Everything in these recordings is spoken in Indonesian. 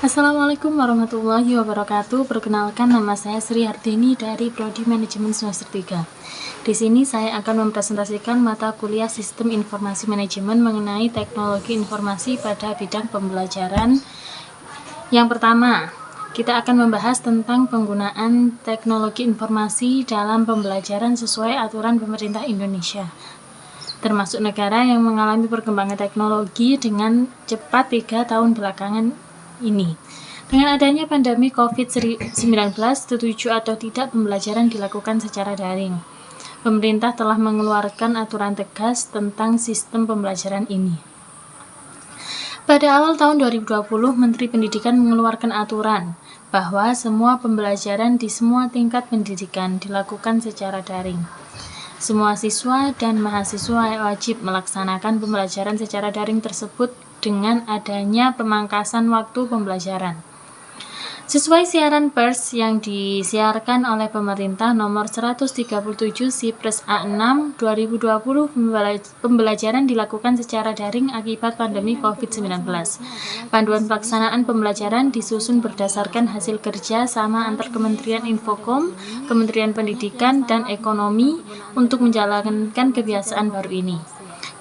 Assalamualaikum warahmatullahi wabarakatuh. Perkenalkan, nama saya Sri Hartini dari Prodi Manajemen semester 3. Di sini saya akan mempresentasikan mata kuliah Sistem Informasi Manajemen mengenai teknologi informasi pada bidang pembelajaran. Yang pertama, kita akan membahas tentang penggunaan teknologi informasi dalam pembelajaran sesuai aturan pemerintah Indonesia, termasuk negara yang mengalami perkembangan teknologi dengan cepat 3 tahun belakangan ini. Dengan adanya pandemi COVID-19, setuju atau tidak pembelajaran dilakukan secara daring. Pemerintah telah mengeluarkan aturan tegas tentang sistem pembelajaran ini. Pada awal tahun 2020, Menteri Pendidikan mengeluarkan aturan bahwa semua pembelajaran di semua tingkat pendidikan dilakukan secara daring. Semua siswa dan mahasiswa wajib melaksanakan pembelajaran secara daring tersebut dengan adanya pemangkasan waktu pembelajaran. Sesuai siaran pers yang disiarkan oleh pemerintah nomor 137 Sipres A6 2020, pembelajaran dilakukan secara daring akibat pandemi COVID-19. Panduan pelaksanaan pembelajaran disusun berdasarkan hasil kerja sama antar Kementerian Infokom, Kementerian Pendidikan, dan Ekonomi untuk menjalankan kebiasaan baru ini.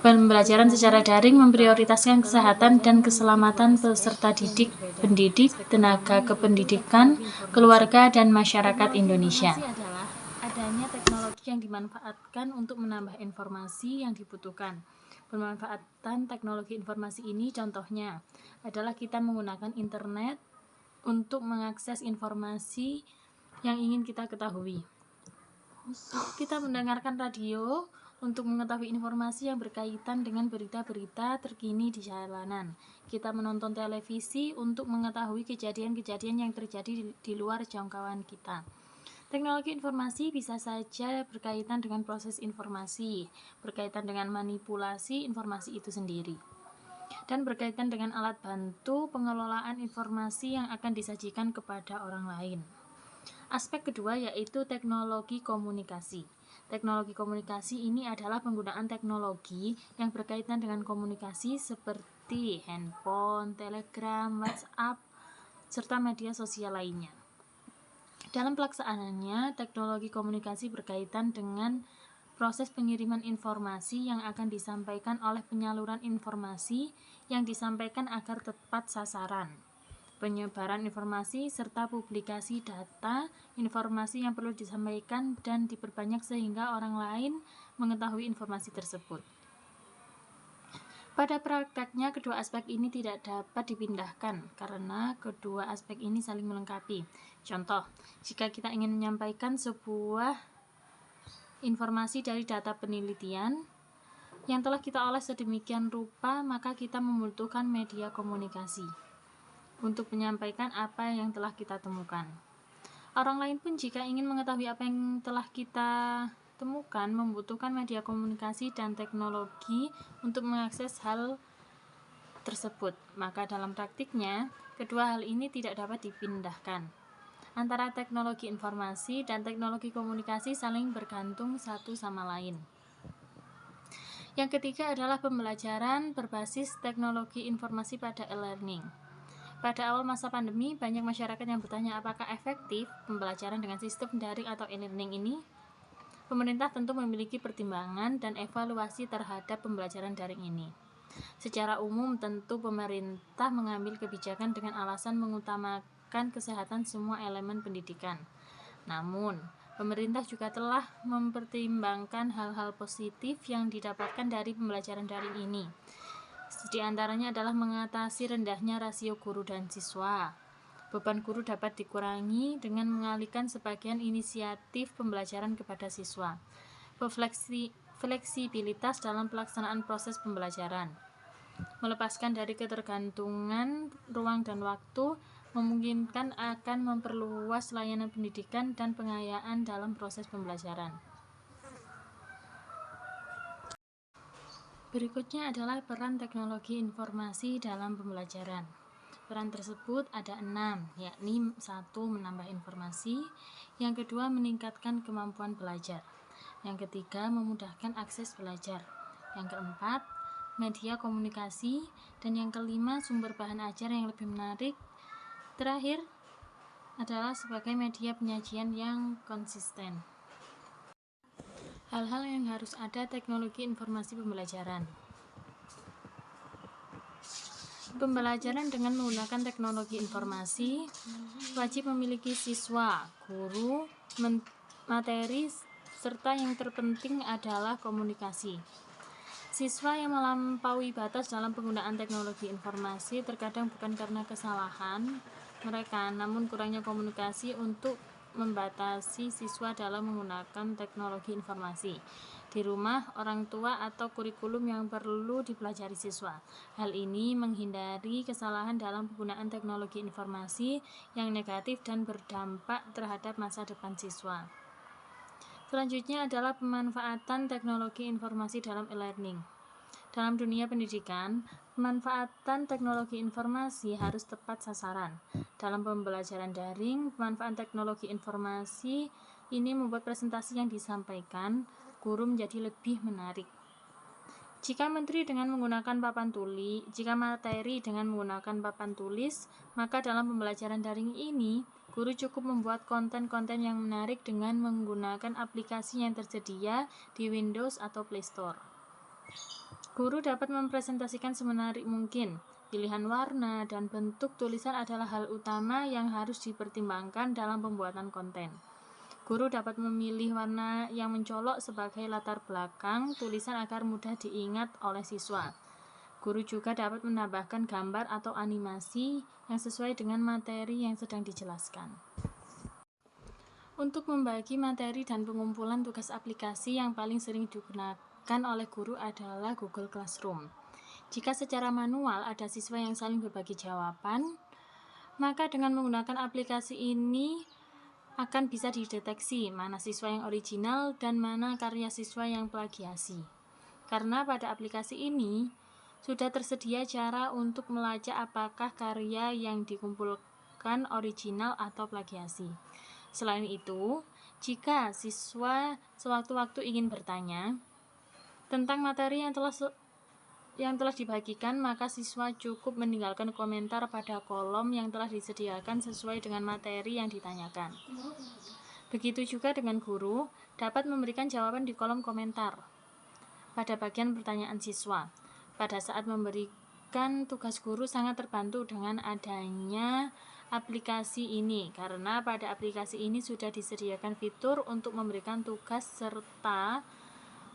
Pembelajaran secara daring memprioritaskan kesehatan dan keselamatan peserta didik, pendidik, tenaga kependidikan, keluarga, dan masyarakat Indonesia. Adanya teknologi yang dimanfaatkan untuk menambah informasi yang dibutuhkan. Pemanfaatan teknologi informasi ini contohnya adalah kita menggunakan internet untuk mengakses informasi yang ingin kita ketahui. Kita mendengarkan radio untuk mengetahui informasi yang berkaitan dengan berita-berita terkini di jalanan. Kita menonton televisi untuk mengetahui kejadian-kejadian yang terjadi di luar jangkauan kita. Teknologi informasi bisa saja berkaitan dengan proses informasi, berkaitan dengan manipulasi informasi itu sendiri, dan berkaitan dengan alat bantu pengelolaan informasi yang akan disajikan kepada orang lain. Aspek kedua yaitu teknologi komunikasi. Teknologi komunikasi ini adalah penggunaan teknologi yang berkaitan dengan komunikasi seperti handphone, telegram, WhatsApp, serta media sosial lainnya. Dalam pelaksanaannya, teknologi komunikasi berkaitan dengan proses pengiriman informasi yang akan disampaikan oleh penyaluran informasi yang disampaikan agar tepat sasaran, penyebaran informasi, serta publikasi data, informasi yang perlu disampaikan dan diperbanyak sehingga orang lain mengetahui informasi tersebut. Pada prakteknya, kedua aspek ini tidak dapat dipindahkan karena kedua aspek ini saling melengkapi. Contoh, jika kita ingin menyampaikan sebuah informasi dari data penelitian yang telah kita olah sedemikian rupa, maka kita membutuhkan media komunikasi untuk menyampaikan apa yang telah kita temukan. Orang lain pun jika ingin mengetahui apa yang telah kita temukan, membutuhkan media komunikasi dan teknologi untuk mengakses hal tersebut. Maka dalam praktiknya, kedua hal ini tidak dapat dipindahkan. Antara teknologi informasi dan teknologi komunikasi saling bergantung satu sama lain. Yang ketiga adalah pembelajaran berbasis teknologi informasi pada e-learning. Pada awal masa pandemi, banyak masyarakat yang bertanya apakah efektif pembelajaran dengan sistem daring atau e-learning ini. Pemerintah tentu memiliki pertimbangan dan evaluasi terhadap pembelajaran daring ini. Secara umum, tentu pemerintah mengambil kebijakan dengan alasan mengutamakan kesehatan semua elemen pendidikan. Namun, pemerintah juga telah mempertimbangkan hal-hal positif yang didapatkan dari pembelajaran daring ini. Di antaranya adalah mengatasi rendahnya rasio guru dan siswa. Beban guru dapat dikurangi dengan mengalihkan sebagian inisiatif pembelajaran kepada siswa. Fleksibilitas dalam pelaksanaan proses pembelajaran. Melepaskan dari ketergantungan ruang dan waktu, memungkinkan akan memperluas layanan pendidikan dan pengayaan dalam proses pembelajaran. Berikutnya adalah peran teknologi informasi dalam pembelajaran. Peran tersebut ada 6, yakni 1. Menambah informasi, yang kedua meningkatkan kemampuan belajar, yang ketiga memudahkan akses belajar, yang keempat media komunikasi, dan yang kelima sumber bahan ajar yang lebih menarik Terakhir adalah sebagai media penyajian yang konsisten. Hal-hal yang harus ada teknologi informasi pembelajaran. Pembelajaran dengan menggunakan teknologi informasi wajib memiliki siswa, guru, materi, serta yang terpenting adalah komunikasi. Siswa yang melampaui batas dalam penggunaan teknologi informasi terkadang bukan karena kesalahan mereka, namun kurangnya komunikasi untuk membatasi siswa dalam menggunakan teknologi informasi di rumah, orang tua, atau kurikulum yang perlu dipelajari siswa. Hal ini menghindari kesalahan dalam penggunaan teknologi informasi yang negatif dan berdampak terhadap masa depan siswa. Selanjutnya adalah pemanfaatan teknologi informasi dalam e-learning. Dalam dunia pendidikan, pemanfaatan teknologi informasi harus tepat sasaran. Dalam pembelajaran daring, pemanfaatan teknologi informasi ini membuat presentasi yang disampaikan guru menjadi lebih menarik. Jika materi dengan menggunakan papan tulis, maka dalam pembelajaran daring ini, guru cukup membuat konten-konten yang menarik dengan menggunakan aplikasi yang tersedia di Windows atau Play Store. Guru dapat mempresentasikan semenarik mungkin. Pilihan warna dan bentuk tulisan adalah hal utama yang harus dipertimbangkan dalam pembuatan konten. Guru dapat memilih warna yang mencolok sebagai latar belakang tulisan agar mudah diingat oleh siswa. Guru juga dapat menambahkan gambar atau animasi yang sesuai dengan materi yang sedang dijelaskan. Untuk membagi materi dan pengumpulan tugas aplikasi yang paling sering digunakan oleh guru adalah Google Classroom. Jika secara manual ada siswa yang saling berbagi jawaban, maka dengan menggunakan aplikasi ini akan bisa dideteksi mana siswa yang original dan mana karya siswa yang plagiasi. Karena pada aplikasi ini sudah tersedia cara untuk melacak apakah karya yang dikumpulkan original atau plagiasi. Selain itu, jika siswa sewaktu-waktu ingin bertanya tentang materi yang telah dibagikan, maka siswa cukup meninggalkan komentar pada kolom yang telah disediakan sesuai dengan materi yang ditanyakan. Begitu juga dengan guru dapat memberikan jawaban di kolom komentar pada bagian pertanyaan siswa. Pada saat memberikan tugas, guru sangat terbantu dengan adanya aplikasi ini, karena pada aplikasi ini sudah disediakan fitur untuk memberikan tugas serta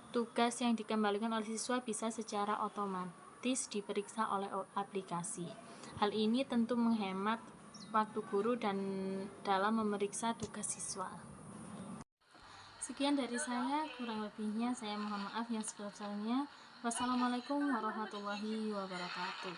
tugas yang dikembalikan oleh siswa bisa secara otomatis diperiksa oleh aplikasi. Hal ini tentu menghemat waktu guru dan dalam memeriksa tugas siswa. Sekian dari saya, kurang lebihnya saya mohon maaf yang sebesar-besarnya. Wassalamualaikum warahmatullahi wabarakatuh.